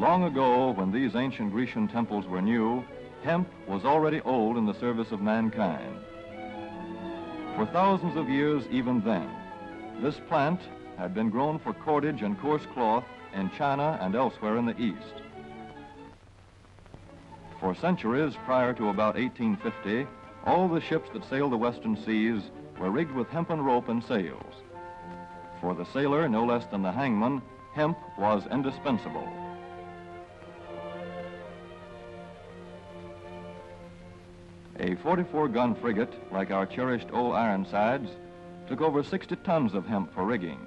Long ago, when these ancient Grecian temples were new, hemp was already old in the service of mankind. For thousands of years even then, this plant had been grown for cordage and coarse cloth in China and elsewhere in the East. For centuries prior to about 1850, all the ships that sailed the western seas were rigged with hempen rope and sails. For the sailor, no less than the hangman, hemp was indispensable. A 44-gun frigate, like our cherished old Ironsides, took over 60 tons of hemp for rigging.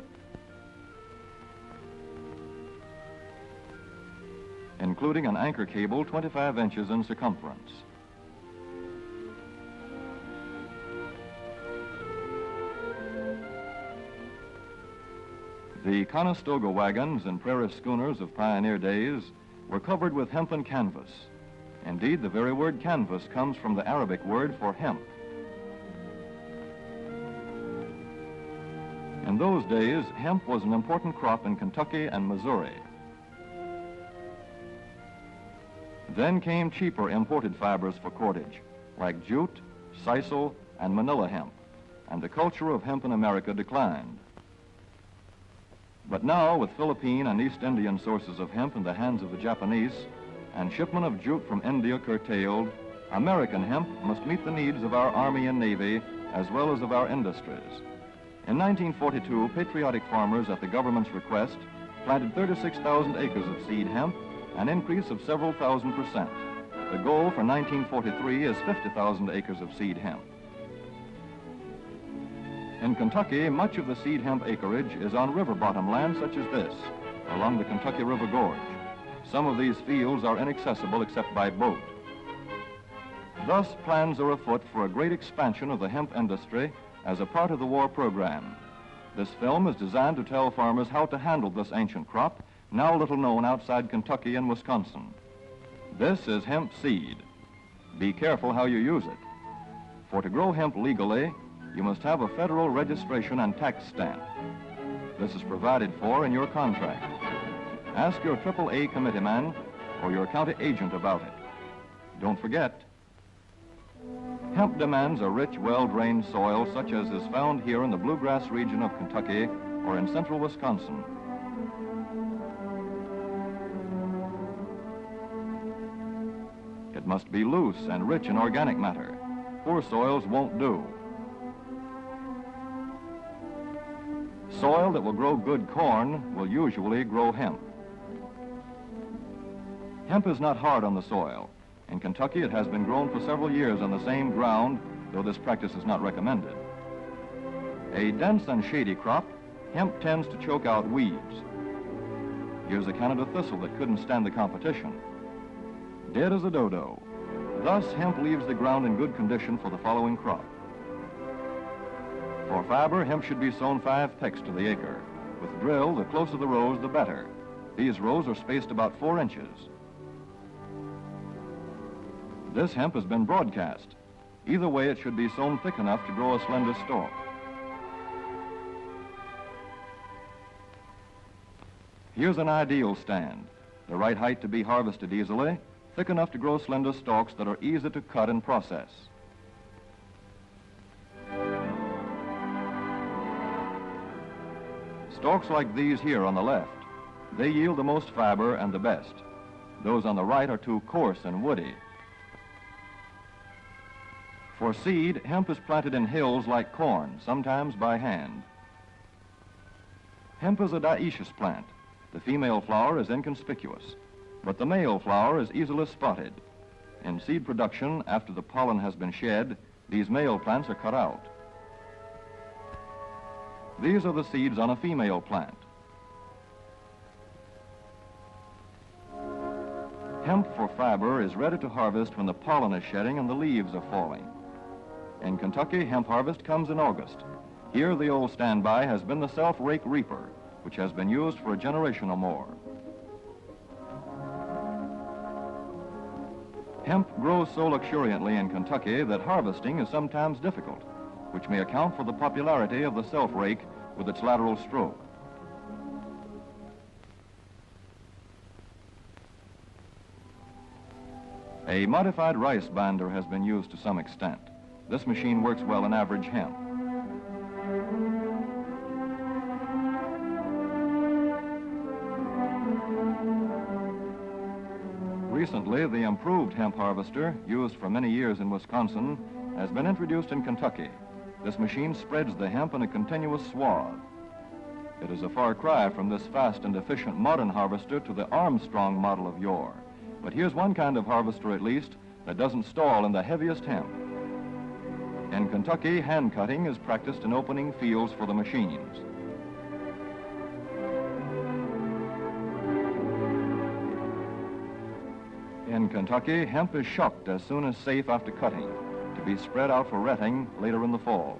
Including an anchor cable 25 inches in circumference. The Conestoga wagons and prairie schooners of pioneer days were covered with hempen canvas. Indeed, the very word canvas comes from the Arabic word for hemp. In those days, hemp was an important crop in Kentucky and Missouri. Then came cheaper imported fibers for cordage, like jute, sisal, and manila hemp, and the culture of hemp in America declined. But now, with Philippine and East Indian sources of hemp in the hands of the Japanese, and shipment of jute from India curtailed, American hemp must meet the needs of our Army and Navy as well as of our industries. In 1942, patriotic farmers at the government's request planted 36,000 acres of seed hemp, an increase of several thousand%. The goal for 1943 is 50,000 acres of seed hemp. In Kentucky, much of the seed hemp acreage is on river bottom land such as this, along the Kentucky River Gorge. Some of these fields are inaccessible except by boat. Thus, plans are afoot for a great expansion of the hemp industry as a part of the war program. This film is designed to tell farmers how to handle this ancient crop, now little known outside Kentucky and Wisconsin. This is hemp seed. Be careful how you use it. For to grow hemp legally, you must have a federal registration and tax stamp. This is provided for in your contract. Ask your AAA committeeman or your county agent about it. Don't forget, hemp demands a rich, well-drained soil such as is found here in the bluegrass region of Kentucky or in central Wisconsin. It must be loose and rich in organic matter. Poor soils won't do. Soil that will grow good corn will usually grow hemp. Hemp is not hard on the soil. In Kentucky, it has been grown for several years on the same ground, though this practice is not recommended. A dense and shady crop, hemp tends to choke out weeds. Here's a Canada thistle that couldn't stand the competition. Dead as a dodo. Thus, hemp leaves the ground in good condition for the following crop. For fiber, hemp should be sown 5 pecks to the acre. With drill, the closer the rows, the better. These rows are spaced about 4 inches. This hemp has been broadcast. Either way, it should be sown thick enough to grow a slender stalk. Here's an ideal stand. The right height to be harvested easily, thick enough to grow slender stalks that are easy to cut and process. Stalks like these here on the left, they yield the most fiber and the best. Those on the right are too coarse and woody. For seed, hemp is planted in hills like corn, sometimes by hand. Hemp is a dioecious plant. The female flower is inconspicuous, but the male flower is easily spotted. In seed production, after the pollen has been shed, these male plants are cut out. These are the seeds on a female plant. Hemp for fiber is ready to harvest when the pollen is shedding and the leaves are falling. In Kentucky, hemp harvest comes in August. Here, the old standby has been the self-rake reaper, which has been used for a generation or more. Hemp grows so luxuriantly in Kentucky that harvesting is sometimes difficult, which may account for the popularity of the self-rake with its lateral stroke. A modified rice binder has been used to some extent. This machine works well in average hemp. Recently, the improved hemp harvester, used for many years in Wisconsin, has been introduced in Kentucky. This machine spreads the hemp in a continuous swath. It is a far cry from this fast and efficient modern harvester to the Armstrong model of yore. But here's one kind of harvester, at least, that doesn't stall in the heaviest hemp. In Kentucky, hand cutting is practiced in opening fields for the machines. In Kentucky, hemp is shucked as soon as safe after cutting, to be spread out for retting later in the fall.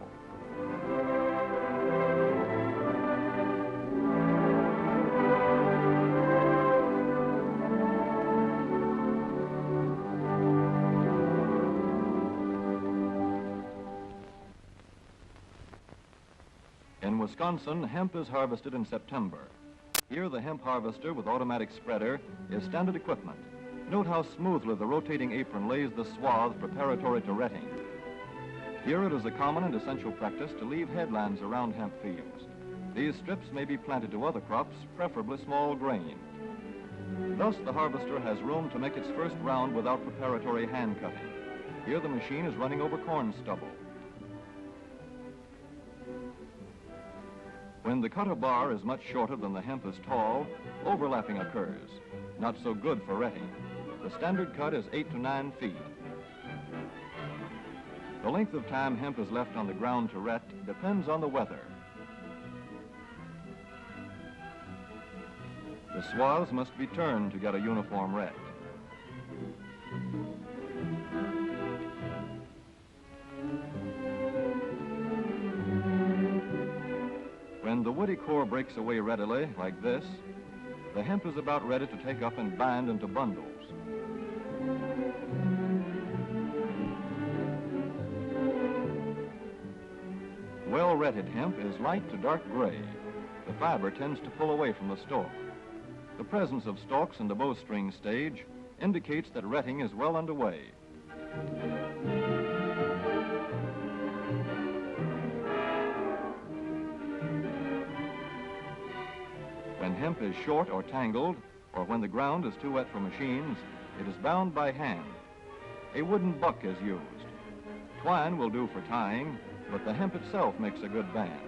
In Wisconsin, hemp is harvested in September. Here, the hemp harvester with automatic spreader is standard equipment. Note how smoothly the rotating apron lays the swath preparatory to retting. Here it is a common and essential practice to leave headlands around hemp fields. These strips may be planted to other crops, preferably small grain. Thus, the harvester has room to make its first round without preparatory hand cutting. Here the machine is running over corn stubble. When the cutter bar is much shorter than the hemp is tall, overlapping occurs. Not so good for retting. The standard cut is 8 to 9 feet. The length of time hemp is left on the ground to ret depends on the weather. The swaths must be turned to get a uniform ret. When the woody core breaks away readily, like this, the hemp is about ready to take up and bind into bundles. Well-retted hemp is light to dark gray. The fiber tends to pull away from the stalk. The presence of stalks in the bowstring stage indicates that retting is well underway. When hemp is short or tangled, or when the ground is too wet for machines, it is bound by hand. A wooden buck is used. Twine will do for tying, but the hemp itself makes a good band.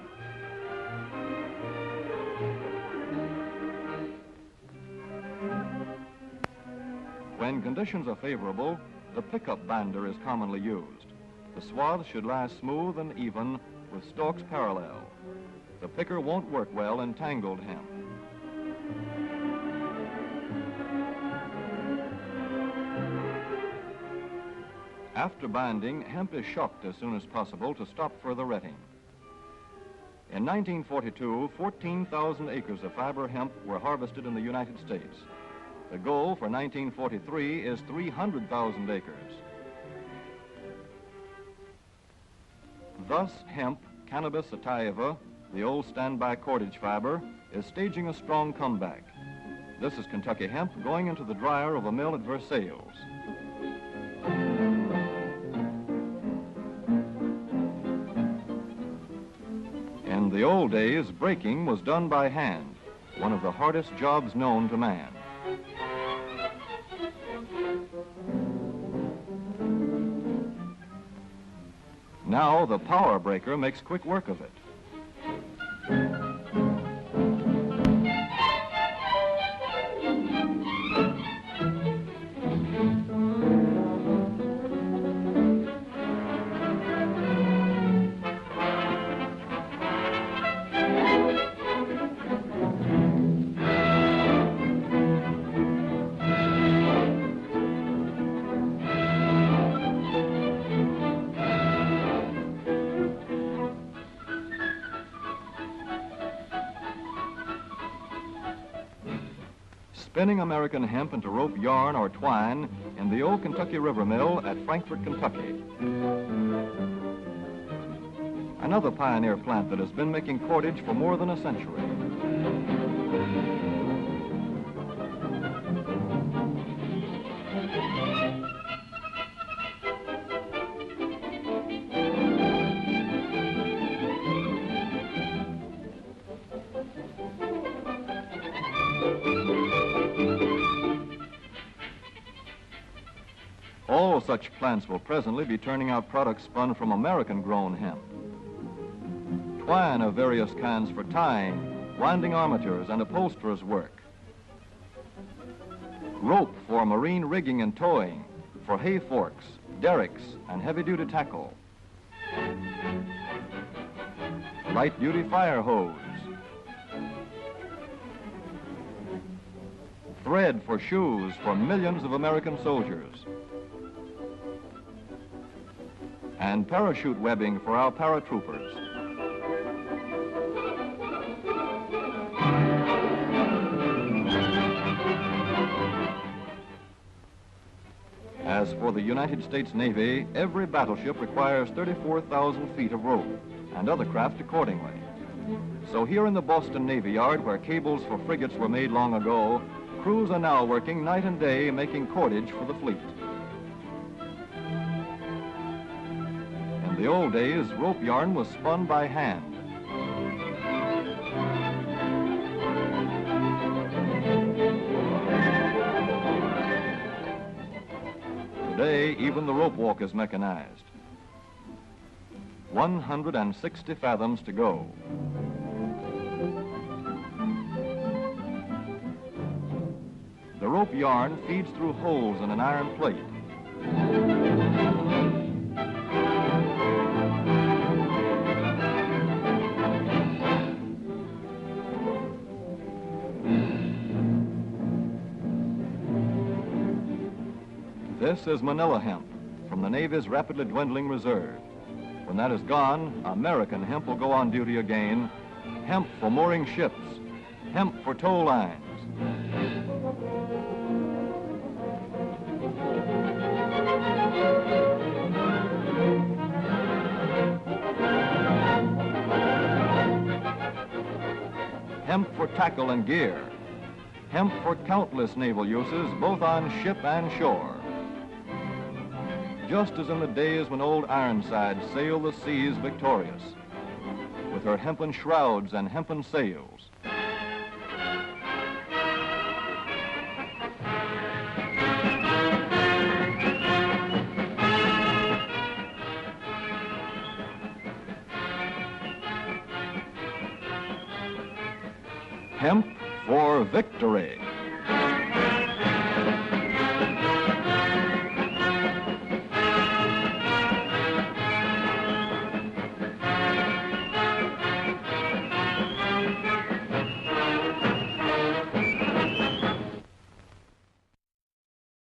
When conditions are favorable, the pickup binder is commonly used. The swaths should lie smooth and even with stalks parallel. The picker won't work well in tangled hemp. After binding, hemp is shucked as soon as possible to stop further retting. In 1942, 14,000 acres of fiber hemp were harvested in the United States. The goal for 1943 is 300,000 acres. Thus, hemp, Cannabis sativa, the old standby cordage fiber, is staging a strong comeback. This is Kentucky hemp going into the dryer of a mill at Versailles. In the old days, breaking was done by hand, one of the hardest jobs known to man. Now the power breaker makes quick work of it. Spinning American hemp into rope yarn or twine in the old Kentucky River Mill at Frankfort, Kentucky. Another pioneer plant that has been making cordage for more than a century. Several such plants will presently be turning out products spun from American-grown hemp. Twine of various kinds for tying, winding armatures, and upholsterers' work. Rope for marine rigging and towing, for hay forks, derricks, and heavy-duty tackle. Light-duty fire hose. Thread for shoes for millions of American soldiers. And parachute webbing for our paratroopers. As for the United States Navy, every battleship requires 34,000 feet of rope, and other craft accordingly. So here in the Boston Navy Yard, where cables for frigates were made long ago, crews are now working night and day making cordage for the fleet. In the old days, rope yarn was spun by hand. Today, even the rope walk is mechanized. 160 fathoms to go. The rope yarn feeds through holes in an iron plate. This is Manila hemp from the Navy's rapidly dwindling reserve. When that is gone, American hemp will go on duty again. Hemp for mooring ships, hemp for tow lines. Hemp for tackle and gear. Hemp for countless naval uses, both on ship and shore. Just as in the days when old Ironside sailed the seas victorious, with her hempen shrouds and hempen sails. Hemp for victory.